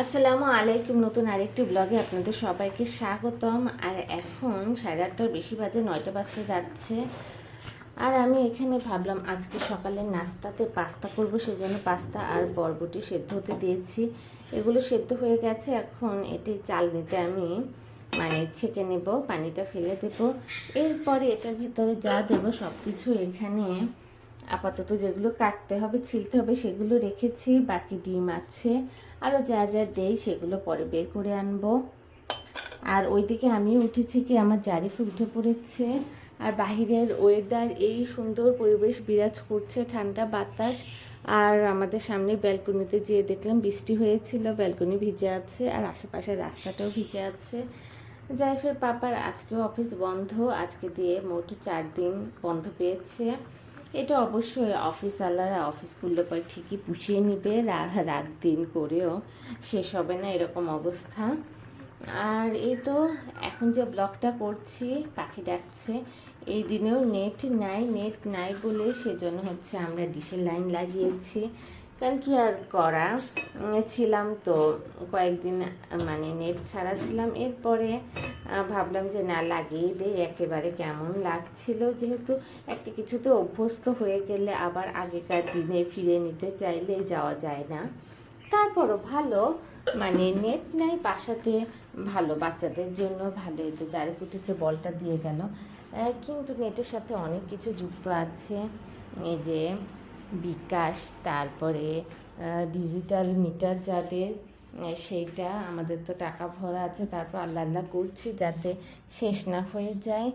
আসসালামু আলাইকুম। নতুন আরেকটি ব্লগে আপনাদের সবাইকে স্বাগতম। আর এখন 8:30টার বেশি বাজে, 9টা বাজতে যাচ্ছে। আর আমি এখানে ভাবলাম আজকে সকালের নাস্তাতে পাস্তা করব, সেজন্য পাস্তা আর বরবটি সেদ্ধ হতে দিয়েছি। এগুলো সেদ্ধ হয়ে গেছে, এখন এটি চাল নিতে আমি ছেঁকে নেব, পানিটা ফেলে দেব। এরপরে এটার ভিতরে যা দেব সব কিছু এখানে আপাতত যেগুলো কাটতে হবে ছিলতে হবে সেগুলো রেখেছি, বাকি ডিম আছে, আরও যা যা দেই সেগুলো পরে বের করে আনবো। আর ওইদিকে আমি উঠেছি কি আমার জারিফে উঠে পড়েছে। আর বাহিরের ওয়েদার, এই সুন্দর পরিবেশ বিরাজ করছে, ঠান্ডা বাতাস। আর আমাদের সামনে ব্যালকনিতে যেয়ে দেখলাম বৃষ্টি হয়েছিল, ব্যালকনি ভিজে আছে আর আশেপাশের রাস্তাটাও ভিজে আছে। জাইফের পাপার আজকেও অফিস বন্ধ, আজকে দিয়ে মোট 4 দিন বন্ধ পেয়েছে। এটা অবশ্যই অফিসওয়ালারা অফিস করলে পরে ঠিকই পুষিয়ে নিবে, রাত দিন করেও শেষ হবে না এরকম অবস্থা। আর এই তো এখন যে ব্লগটা করছি, পাখি ডাকছে। এই দিনেও নেট নাই বলে সেজন্য হচ্ছে আমরা ডিশের লাইন লাগিয়েছি। কারণ কি আর করা, ছিলাম তো কয়েকদিন নেট ছাড়া ছিলাম। এরপরে ভাবলাম যে না, লাগিয়ে দেই, একেবারে কেমন লাগছিল। যেহেতু একটা কিছুতে অভ্যস্ত হয়ে গেলে আবার আগেকার দিনে ফিরে নিতে চাইলে যাওয়া যায় না। তারপরও ভালো, নেট নাই বাসাতে, ভালো, বাচ্চাদের জন্য ভালো। এতে জারে ফুটেছে, বলটা দিয়ে গেল। কিন্তু নেটের সাথে অনেক কিছু যুক্ত আছে, এই যে বিকাশ, তারপরে ডিজিটাল মিটার যাদের, সেইটা আমাদের তো টাকা ভরা আছে। তারপর আল্লাহ আল্লাহ করছি যাতে শেষ না হয়ে যায়,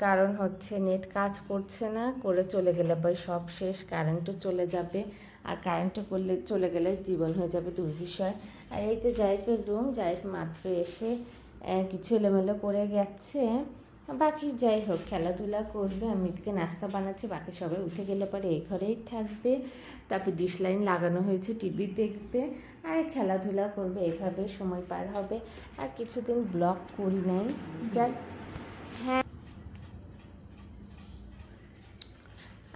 কারণ হচ্ছে নেট কাজ করছে না, করে চলে গেলে পরে সব শেষ, কারেন্টও চলে যাবে। আর কারেন্টও করলে চলে গেলে জীবন হয়ে যাবে দুর্বিষয়। আর এই তো জাইফের রুম, জাইফ মাত্র এসে কিছু এলোমেলো করে গেছে। বাকি যাই হোক, খেলাধুলা করবে, আমি এদিকে নাস্তা বানাচ্ছি, বাকি সবাই উঠে গেলে পরে এই ঘরেই থাকবে। তারপর ডিশ লাইন লাগানো হয়েছে, টিভি দেখবে আর খেলাধুলা করবে, এইভাবে সময় পার হবে। আর কিছুদিন ব্লগ করি নাই, যাই। হ্যাঁ,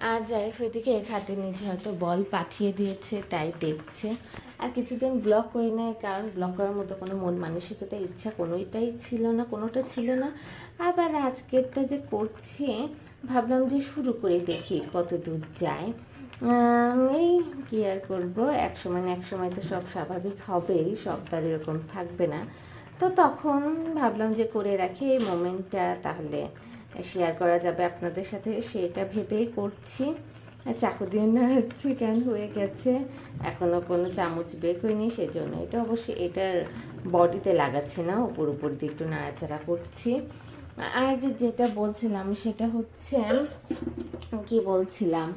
আর জারিফ এদিকে খাটের নিচে হয়তো বল পাঠিয়ে দিয়েছে, তাই দেখছে। আর কিছুদিন ব্লগ করি নাই, কারণ ব্লগ করার মতো কোনো মন মানসিকতা, ইচ্ছা কোনোটা ছিল না। আবার আজকেরটা যে করছি, ভাবলাম যে শুরু করে দেখি কত দূর যায়। এই কী আর করবো, এক সময় না এক সময় তো সব স্বাভাবিক হবেই, সব তার এরকম থাকবে না। তো তখন ভাবলাম যে করে রাখি এই মোমেন্টটা, তাহলে শেয়ার করা যাবে আপনাদের সাথে, সেটা ভেবেই করছি। চাকু দিয়ে নাড়ছি, কেন হয়ে গেছে, এখনও কোনো চামচ বের করিনি, সেজন্য। এটা অবশ্যই এটার বডিতে লাগাচ্ছি না, উপর দিয়ে একটু নাড়াচাড়া করছি। আর যেটা বলছিলাম সেটা হচ্ছে, কি বলছিলাম,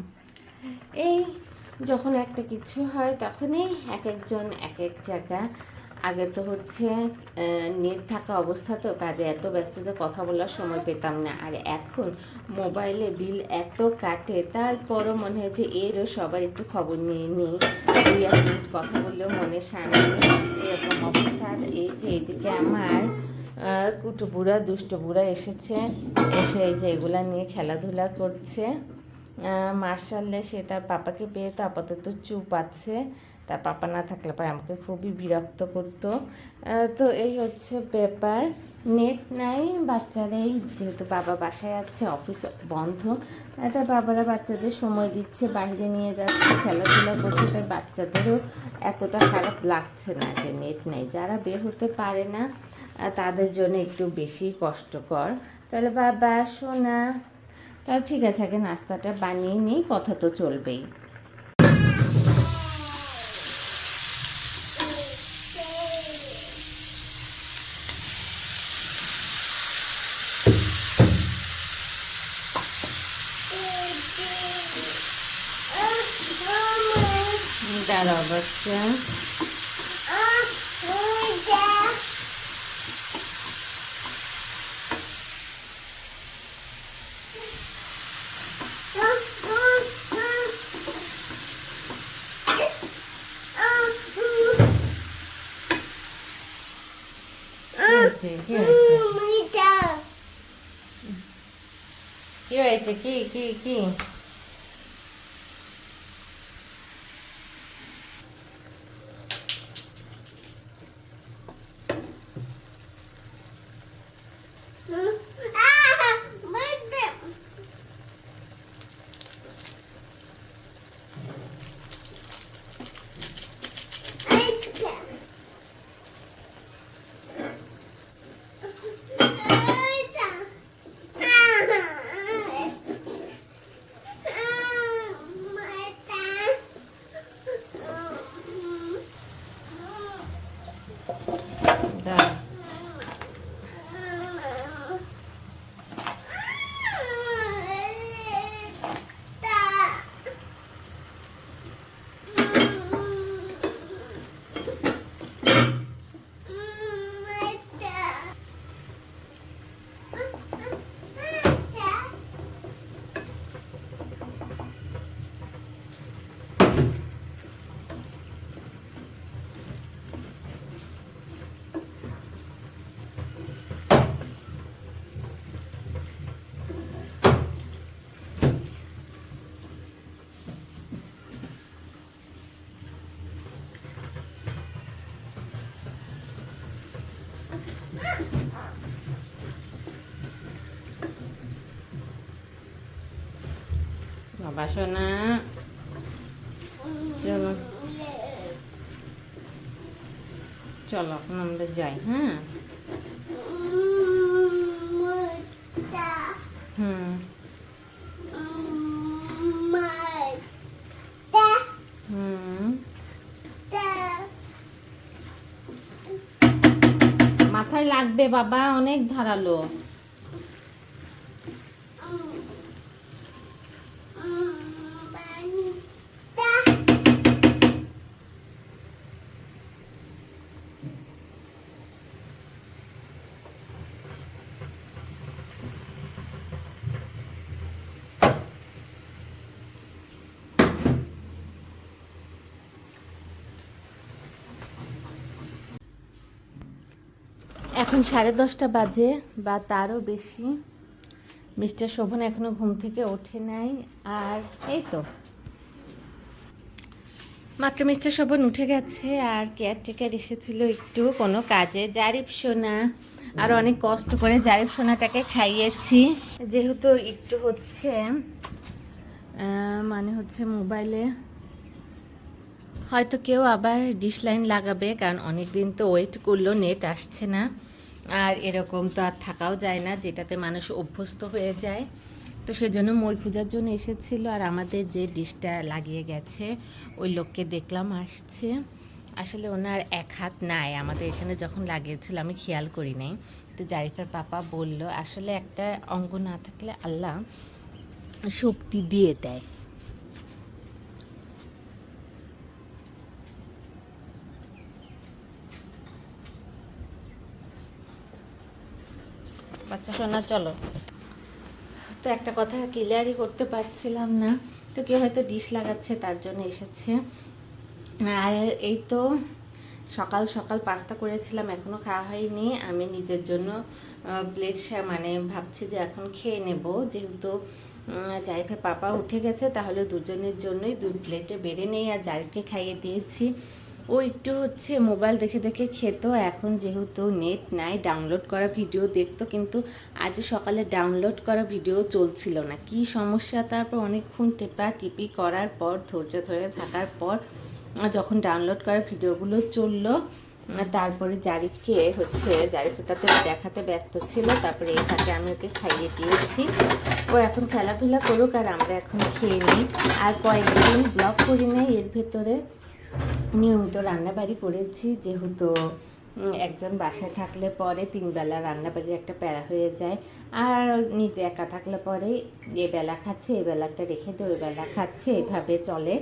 এই যখন একটা কিছু হয় তখনই এক একজন এক এক জায়গা। আগে তো হচ্ছে নেট থাকা অবস্থাতেও কাজে এত ব্যস্ত যে কথা বলার সময় পেতাম না। আর এখন মোবাইলে বিল এত কাটে, তারপরও মনে হয় যে এরও সবার একটু খবর নিয়ে নিই, 2-1 মিনিট কথা বললেও মনে শান্তি, এরকম অবস্থা। আর এই যে এদিকে আমার কুটুবুড়া দুষ্টবুড়া এসেছে, এসে এই যে এগুলা নিয়ে খেলাধুলা করছে। মার্শাল্লাহ, সে তার পাপাকে পেয়ে তো আপাতত চুপ আছে, তার পাপা না থাকলে পরে আমাকে খুবই বিরক্ত করতো। তো এই হচ্ছে ব্যাপার, নেট নাই বাচ্চারাই, যেহেতু বাবা বাসায় আছে, অফিস বন্ধ, তাই বাবারা বাচ্চাদের সময় দিচ্ছে, বাইরে নিয়ে যাচ্ছে, খেলাধুলা করছে, তাই বাচ্চাদেরও এতটা খারাপ লাগছে না যে নেট নাই। যারা বের হতে পারে না তাদের জন্য একটু বেশি কষ্টকর। তাহলে বাবা শোনা, তাহলে ঠিক আছে, আগে নাস্তাটা বানিয়ে নিই, কথা তো চলবেই। দাঁড়াও বাচ্চা, কি হয়েছে, কি কি কি? বাবা সোনা, চলো চলো এখন আমরা যাই। হ্যাঁ, হুম হুম, মাথায় লাগবে বাবা, অনেক ধারালো। এখন 10:30 বাজে বা তারও বেশি। মিস্টার শোভন এখনো ঘুম থেকে ওঠে নাই। আর এই তো মাত্র মিস্টার শোভন উঠে গেছে, আর কেয়ারটেকার এসেছিল একটু কোনো কাজে। জারিফ সোনা, আর অনেক কষ্ট করে জারিফ সোনাটাকে খাইয়েছি, যেহেতু একটু হচ্ছে মানে হচ্ছে মোবাইলে হয়তো কেউ আবার ডিশ লাইন লাগাবে, কারণ অনেক দিন তো ওয়েট করলো, নেট আসছে না। আর এরকম তো আর থাকাও যায় না, যেটাতে মানুষ অভ্যস্ত হয়ে যায়। তো সেজন্য মই খোঁজার জন্য এসেছিল। আর আমাদের যে ডিশটা লাগিয়ে গেছে ওই লোককে দেখলাম আসছে। আসলে ওনার এক হাত নাই, আমাদের এখানে যখন লাগিয়েছিল আমি খেয়াল করি নাই। তো জারিফের পাপা বলল আসলে একটা অঙ্গ না থাকলে আল্লাহ শক্তি দিয়ে দেয়। বাচ্চা সোনা চলো। তো একটা কথা ক্লিয়ারই করতে পারছিলাম না, তো কেউ হয়তো ডিশ লাগাচ্ছে তার জন্য এসেছে। আর এই তো সকাল সকাল পাস্তা করেছিলাম, এখনও খাওয়া হয়নি। আমি নিজের জন্য প্লেট মানে ভাবছি যে এখন খেয়ে নেব, যেহেতু জারিফের পাপা উঠে গেছে, তাহলে দুজনের জন্যই 2 প্লেটে বেড়ে নেই। আর জারিফকে খাইয়ে দিয়েছি, ও একটু হচ্ছে মোবাইল দেখে দেখে খেত। এখন যেহেতু নেট নাই, ডাউনলোড করা ভিডিও দেখতো, কিন্তু আজ সকালে ডাউনলোড করা ভিডিও চলছিল না, কি সমস্যা। তারপর অনেকক্ষণ টিপি করার পর, ধৈর্য ধরে থাকার পর যখন ডাউনলোড করা ভিডিওগুলো চললো, তারপরে জারিফকে হচ্ছে জারিফটাতে দেখাতে ব্যস্ত ছিল। তারপরে এই ফাঁকে আমি ওকে খাইয়ে দিয়েছি। ও এখন খেলাধুলা করুক, আর আমরা এখন খেয়ে নিই। আর কয়েকদিন ব্লগ করি নাই, এর ভেতরে নিয়মিত রান্নাবাড়ি করেছি, যেহেতু একজন বাসায় থাকলে পরে 3 বেলা রান্নাবাড়ির একটা প্যারা হয়ে যায়। আর নিজে একা থাকলে পরে এ বেলা খাচ্ছে, এ বেলাটা রেখে দিয়ে ওই বেলা খাচ্ছে, এভাবে চলে।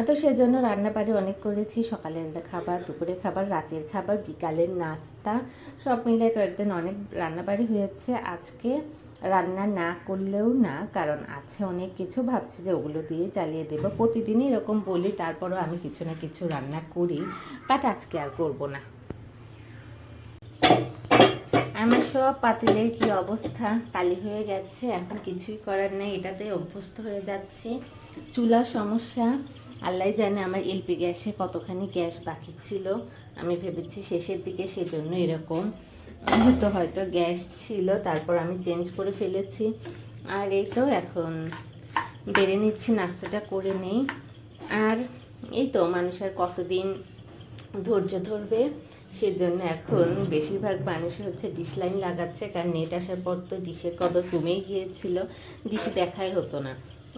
তো সেজন্য রান্নাবাড়ি অনেক করেছি, সকালের খাবার, দুপুরের খাবার, রাতের খাবার, বিকালের নাস্তা, সব মিলে কয়েকদিন অনেক রান্নাবাড়ি হয়েছে। আজকে রান্না না করলেও না, কারণ আছে অনেক কিছু, ভাবছি যে ওগুলো দিয়ে চালিয়ে দেবো। প্রতিদিনই এরকম বলি, তারপরও আমি কিছু না কিছু রান্না করি, বাট আজকে আর করব না। আমার সব পাতিলের কি অবস্থা, কালি হয়ে গেছে, এখন কিছুই করার নেই, এটাতে অভ্যস্ত হয়ে যাচ্ছে। চুলার সমস্যা, আল্লাহ জানে আমার এলপি গ্যাসে কতখানি গ্যাস বাকি ছিল। আমি ভেবেছি শেষের দিকে, সেজন্য এরকম তো হয়তো গ্যাস ছিল, তারপর আমি চেঞ্জ করে ফেলেছি। আর এই তো এখন বেড়ে নিচ্ছি, নাস্তাটা করে নেই। আর এই তো মানুষের কতদিন ধৈর্য ধরবে, সেজন্য এখন বেশিরভাগ মানুষই হচ্ছে ডিশ লাইন লাগাচ্ছে, কারণ নেট আসার পর তো ডিশের কদর কমেই গিয়েছিল, ডিশে দেখাই হতো না,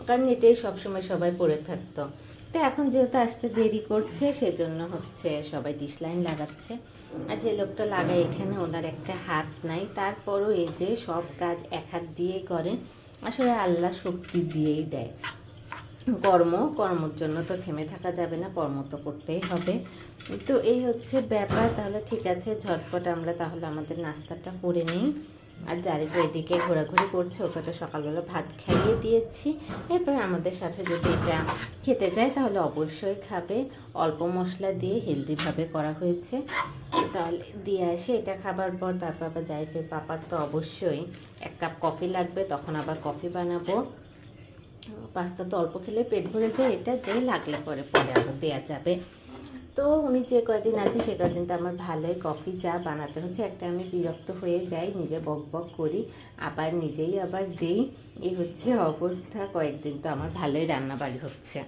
কারণ নেটেই সবসময় সবাই পড়ে থাকতো। তো এখন যেহেতু আসতে দেরি করছে, সেজন্য হচ্ছে সবাই ডিশ লাইন লাগাচ্ছে। আর যে লোকটা লাগায় এখানে, ওনার একটা হাত নাই, তারপরও এই যে সব কাজ এক হাত দিয়েই করে। আসলে আল্লাহ শক্তি দিয়েই দেয়। কর্মর জন্য তো থেমে থাকা যাবে না, কর্ম তো করতেই হবে। তো এই হচ্ছে ব্যাপার। তাহলে ঠিক আছে, ঝটপট আমরা তাহলে আমাদের নাস্তাটা করে নিই। আর জারিফ এদিকে ঘোরাঘুরি করছে, ওকে তো সকালবেলা ভাত খাইয়ে দিয়েছি। এরপরে আমাদের সাথে যদি এটা খেতে চায় তাহলে অবশ্যই খাবে, অল্প মশলা দিয়ে হেলদিভাবে করা হয়েছে। তাহলে দিয়ে আসে, এটা খাবার পর তারপর আবার জারিফের পাপার তো অবশ্যই 1 কাপ কফি লাগবে, তখন আবার কফি বানাবো। পাস্তা তো অল্প খেলে পেট ভরে যায়, এটা দিয়ে লাগলে পরে আবার দেওয়া যাবে। তো উনি যে কয়দিন আছে সে কয়দিন তো আমার ভালোই কফি চা বানাতে হচ্ছে। একটা আমি বিরক্ত হয়ে যাই, নিজে বক বক করি, আবার নিজেই আবার দিই, এই হচ্ছে অবস্থা। কয়েকদিন তো আমার ভালোই রান্নাবাড়ি হচ্ছে।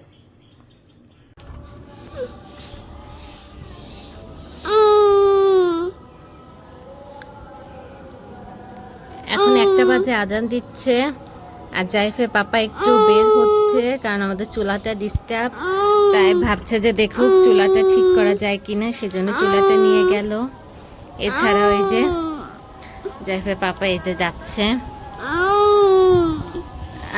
এখন 1টা বাজে, আজান দিচ্ছে। আর জাইফের পাপা একটু বের হচ্ছে, কারণ আমাদের চুলাটা ডিস্টার্ব, তাই ভাবছে যে দেখুক চুলাটা ঠিক করা যায় কিনা, সেজন্য চুলাটা নিয়ে গেল। এছাড়া ওই যে জাইফের পাপা এই যে যাচ্ছে।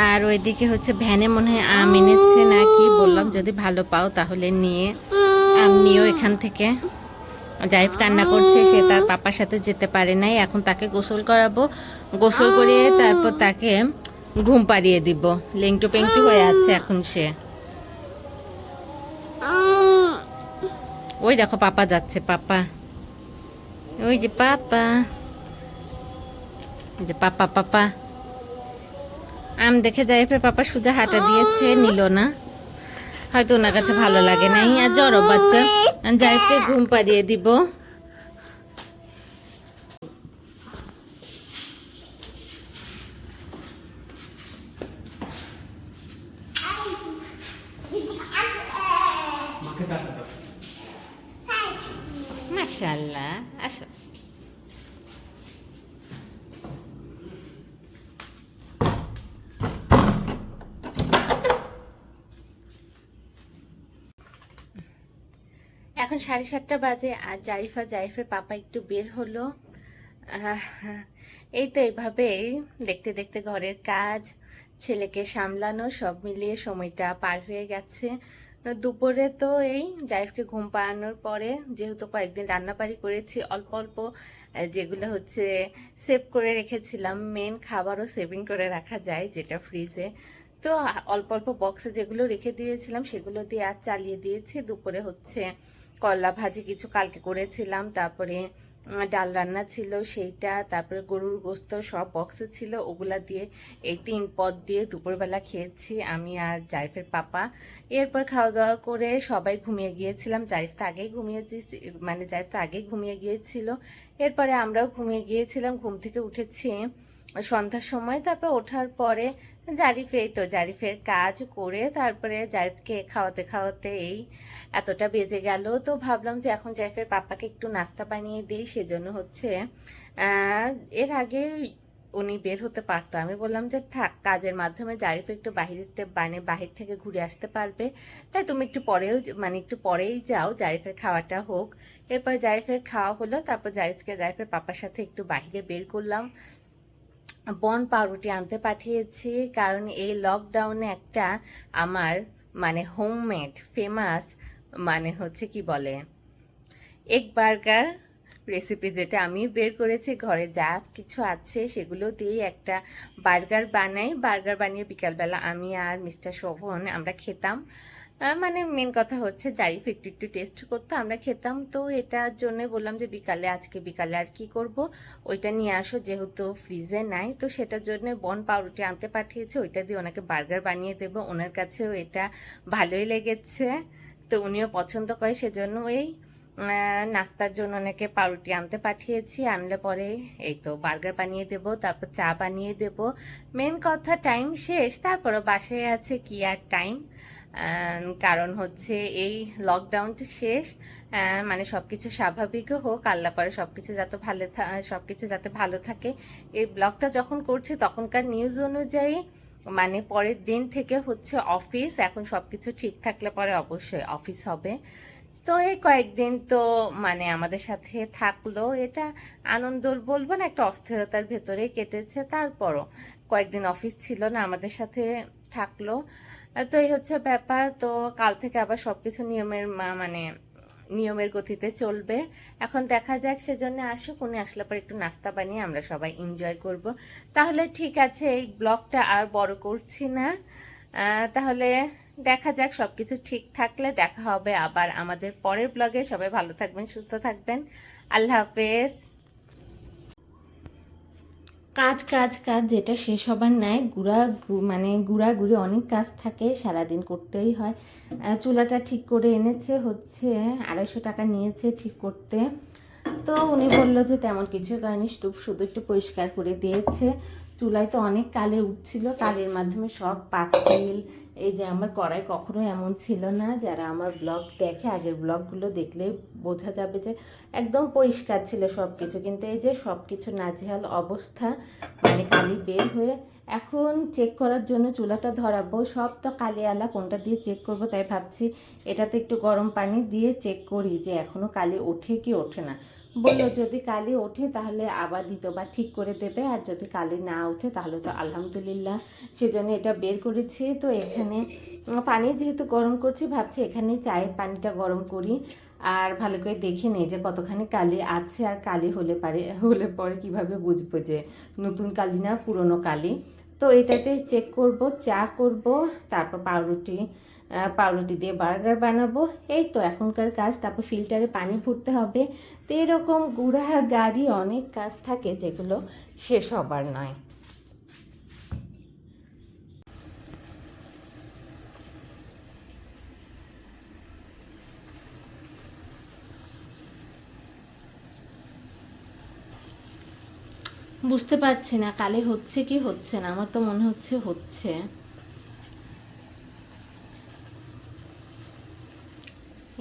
আর ওইদিকে হচ্ছে ভ্যানে মনে হয় আম এনেছে নাকি, বললাম যদি ভালো পাও তাহলে নিয়ে আম নিও এখান থেকে। জাইফ কান্না করছে, সে তার পাপার সাথে যেতে পারে নাই। এখন তাকে গোসল করাবো, গোসল করিয়ে তারপর তাকে ঘুম পাড়িয়ে দিব। লেংটু পেংটু হয়ে আছে এখন সে। ওই দেখো পাপা যাচ্ছে, পাপা, ওই যে পাপা, ওই যে পাপা, পাপা আম দেখে জাইফের পাপা সোজা হাঁটা দিয়েছে, নিল না, হয়তো ওনার কাছে ভালো লাগে নাই। আর জড়ো বাচ্চা, জাইফকে ঘুম পাড়িয়ে দিব। মাশাআল্লাহ, আসো। এখন 7:30 বাজে, আর জাইফের পাপা একটু বের হলো। এই তো এইভাবেই দেখতে দেখতে ঘরের কাজ, ছেলেকে সামলানো, সব মিলিয়ে সময়টা পার হয়ে গেছে। দুপুরে তো এই জাইফকে ঘুম পাড়ানোর পরে, যেহেতু কয়েকদিন রান্নাবাড়ি করেছি অল্প অল্প, যেগুলো হচ্ছে সেভ করে রেখেছিলাম, মেন খাবারও সেভিং করে রাখা যায় যেটা ফ্রিজে, তো অল্প অল্প বক্সে যেগুলো রেখে দিয়েছিলাম সেগুলো দিয়ে আজ চালিয়ে দিয়েছি। দুপুরে হচ্ছে করলা ভাজি কিছু কালকে করেছিলাম, তারপরে ডাল রান্না ছিল সেইটা, তারপরে গরুর গোস্ত সব বক্সে ছিল, ওগুলা দিয়ে এই 3 পদ দিয়ে দুপুরবেলা খেয়েছি আমি আর জাইফের পাপা। এরপর খাওয়া দাওয়া করে সবাই ঘুমিয়ে গিয়েছিলাম। জাইফ তো আগেই ঘুমিয়ে গিয়েছিল। এরপরে আমরাও ঘুমিয়ে গিয়েছিলাম। ঘুম থেকে উঠেছি সন্ধ্যার সময়, তারপর ওঠার পরে জারিফের কাজ করে তারপরে জারিফকে খাওয়াতে খাওয়াতে এই এতটা বেজে গেল। তো ভাবলাম যে এখন জারিফের পাপাকে একটু নাস্তা বানিয়ে দিই, সেজন্য হচ্ছে এর আগে উনি বের হতে পারতো, আমি বললাম যে থাক, কাজের মাধ্যমে জারিফ একটু বাহির থেকে ঘুরে আসতে পারবে, তাই তুমি একটু পরেই যাও, জারিফের খাওয়াটা হোক। এরপর জারিফের খাওয়া হলো, তারপর জারিফের পাপার সাথে একটু বাহিরে বের করলাম। বন পাউরুটি আনতে পাঠিয়েছি, কারণ এই লকডাউনে একটা আমার হোমমেড ফেমাস হচ্ছে কি বলে এগ বার্গার রেসিপি, যেটা আমি বের করেছি। ঘরে যা কিছু আছে সেগুলো দিয়ে একটা বার্গার বানিয়ে বিকালবেলা আমি আর মিস্টার শোভন আমরা খেতাম। মেন কথা হচ্ছে জারিফ একটু একটু টেস্ট করতো, আমরা খেতাম। তো এটার জন্য বললাম যে আজকে বিকালে আর কি করব, ওইটা নিয়ে আসো, যেহেতু ফ্রিজে নাই। তো সেটার জন্য বন পাউরুটি আনতে পাঠিয়েছে, ওইটা দিয়ে ওনাকে বার্গার বানিয়ে দেবো। ওনার কাছেও এটা ভালোই লেগেছে, তো উনিও পছন্দ করে, সেজন্য এই নাস্তার জন্য অনেকে পাউরুটি আনতে পাঠিয়েছি। আনলে পরে এই তো বার্গার বানিয়ে দেব, তারপর চা বানিয়ে দেব। মেন কথা টাইম শেষ, তারপরও বাসায় আছে কি আর টাইম, কারণ হচ্ছে এই লকডাউনটা শেষ, সবকিছু স্বাভাবিকও হোক, আল্লাহ করে সবকিছু যাতে ভালো থাকে। এই ব্লগটা যখন করছি তখনকার নিউজ অনুযায়ী পরের দিন থেকে হচ্ছে অফিস, এখন সবকিছু ঠিক থাকলে পরে অবশ্যই অফিস হবে। তো এই কয়েকদিন তো আমাদের সাথে থাকলো, এটা আনন্দ বলবো না, একটা অস্থিরতার ভেতরে কেটেছে। তারপরও কয়েকদিন অফিস ছিল না, আমাদের সাথে থাকলো। তো এই হচ্ছে ব্যাপার। তো কাল থেকে আবার সবকিছু নিয়মের গতিতে চলবে। এখন দেখা যাক, সেজন্য আসুক, উনি আসলে পর একটু নাস্তা বানিয়ে আমরা সবাই এনজয় করব। তাহলে ঠিক আছে, এই ব্লগটা আর বড় করছি না। তাহলে দেখা যাক, সবকিছু ঠিক থাকলে দেখা হবে আবার আমাদের পরের ব্লগে। সবাই ভালো থাকবেন, সুস্থ থাকবেন, আল্লাহ হাফেজ। কাজ কাজ কাজ, যেটা শেষ হবার নাই। মানে গুড়াগুড়ি অনেক কাজ থাকে, সারাদিন করতেই হয়। চুলাটা ঠিক করে এনেছে হচ্ছে 250 টাকা নিয়েছে ঠিক করতে। তো উনি বললো যে তেমন কিছু করেনি, শুধু একটু পরিষ্কার করে দিয়েছে। চুলায় তো অনেক কালি উঠছিল, কালির মাধ্যমে সব পাতিল, এই যে আমার কড়াই কখনো এমন ছিল না। যারা আমার ব্লগ দেখে, আগের ব্লগগুলো দেখলে বোঝা যাবে যে একদম পরিষ্কার ছিল সব কিছু, কিন্তু এই যে সব কিছু নাজেহাল অবস্থা, মানে কালি বের হয়ে। এখন চেক করার জন্য চুলাটা ধরাবো, সব তো কালিওয়ালা, কোনটা দিয়ে চেক করব তাই ভাবছি এটাতে একটু গরম পানি দিয়ে চেক করি যে এখনও কালি ওঠে কি ওঠে না। বললো যদি কালি ওঠে তাহলে আবার দ্বিতীয়বার ঠিক করে দেবে, আর যদি কালি না ওঠে তাহলে তো আলহামদুলিল্লাহ। সেজন্য এটা বের করেছি। তো এখানে পানি যেহেতু গরম করছি, ভাবছি এখানে চায়ের পানিটা গরম করি আর ভালো করে দেখে নিই যে কতখানি কালি আছে। আর কালি হলে পরে কিভাবে বুঝবো যে নতুন কালি না পুরনো কালি। তো এটাতে চেক করব, চা করব, তারপর পাউরুটি দিয়ে বার্গার বানাবো। এই তো এখনকার কাজ। তারপর ফিল্টারে পানি ভরতে হবে। তো এরকম গুড়া গাড়ি অনেক কাজ থাকে যেগুলো শেষ হবার নয়। বুঝতে পারছি না কালি হচ্ছে কি হচ্ছে না, আমার তো মনে হচ্ছে হচ্ছে।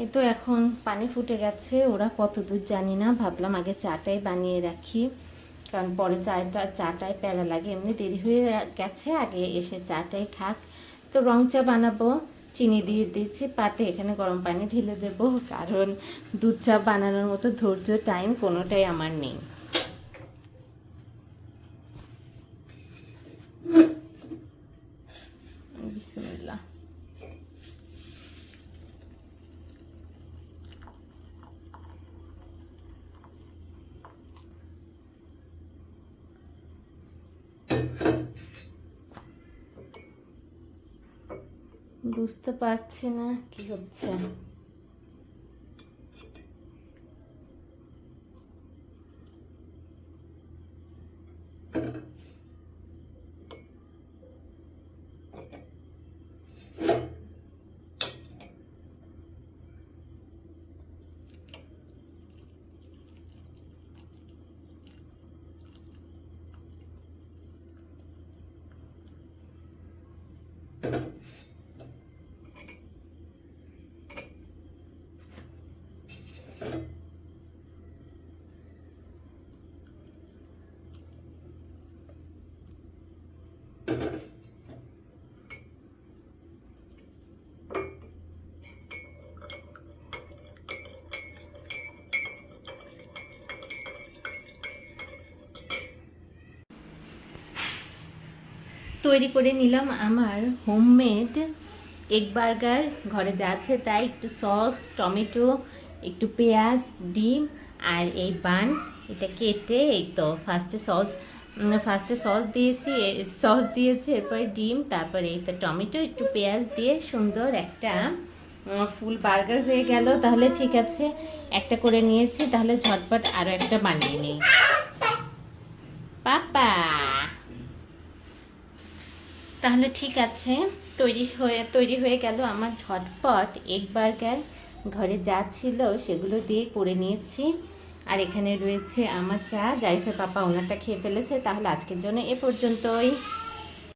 এই তো এখন পানি ফুটে গেছে, ওরা কত দূর জানি না, ভাবলাম আগে চাটাই বানিয়ে রাখি, কারণ পরে চাটাই প্যারা লাগে, এমনি দেরি হয়ে গেছে, আগে এসে চাটাই খাক। তো রং চা বানাবো, চিনি দিয়ে দিয়েছি পাতে, এখানে গরম পানি ঢেলে দেবো, কারণ দুধ চা বানানোর মতো ধৈর্য টাইম কোনোটাই আমার নেই। বিসমিল্লাহ। বুঝতে পারছি না কি হচ্ছে। তৈরি করে নিলাম আমার হোমমেড এগ বার্গার। ঘরে যা আছে তাই, একটু সস, টমেটো, একটু পেঁয়াজ, ডিম আর এই বান, এটা কেটে এই তো ফার্স্টে সস দিয়েছি, এরপরে ডিম, তারপরে এই তো টমেটো, একটু পেঁয়াজ দিয়ে সুন্দর একটা ফুল বার্গার হয়ে গেল। তাহলে ঠিক আছে, একটা করে নিয়েছি, তাহলে ঝটপট আরও একটা বানিয়ে নিই। পাপা, তাহলে ঠিক আছে, তৈরি হয়ে গেল আমার ঝটপট এগ বার্গার। ঘরে যা ছিল সেগুলো দিয়ে করে নিয়েছি। আর এখানে রয়েছে আমার চা, জারিফের পাপা ওনারটা খেয়ে ফেলেছে। তাহলে আজকের জন্য এ পর্যন্তই।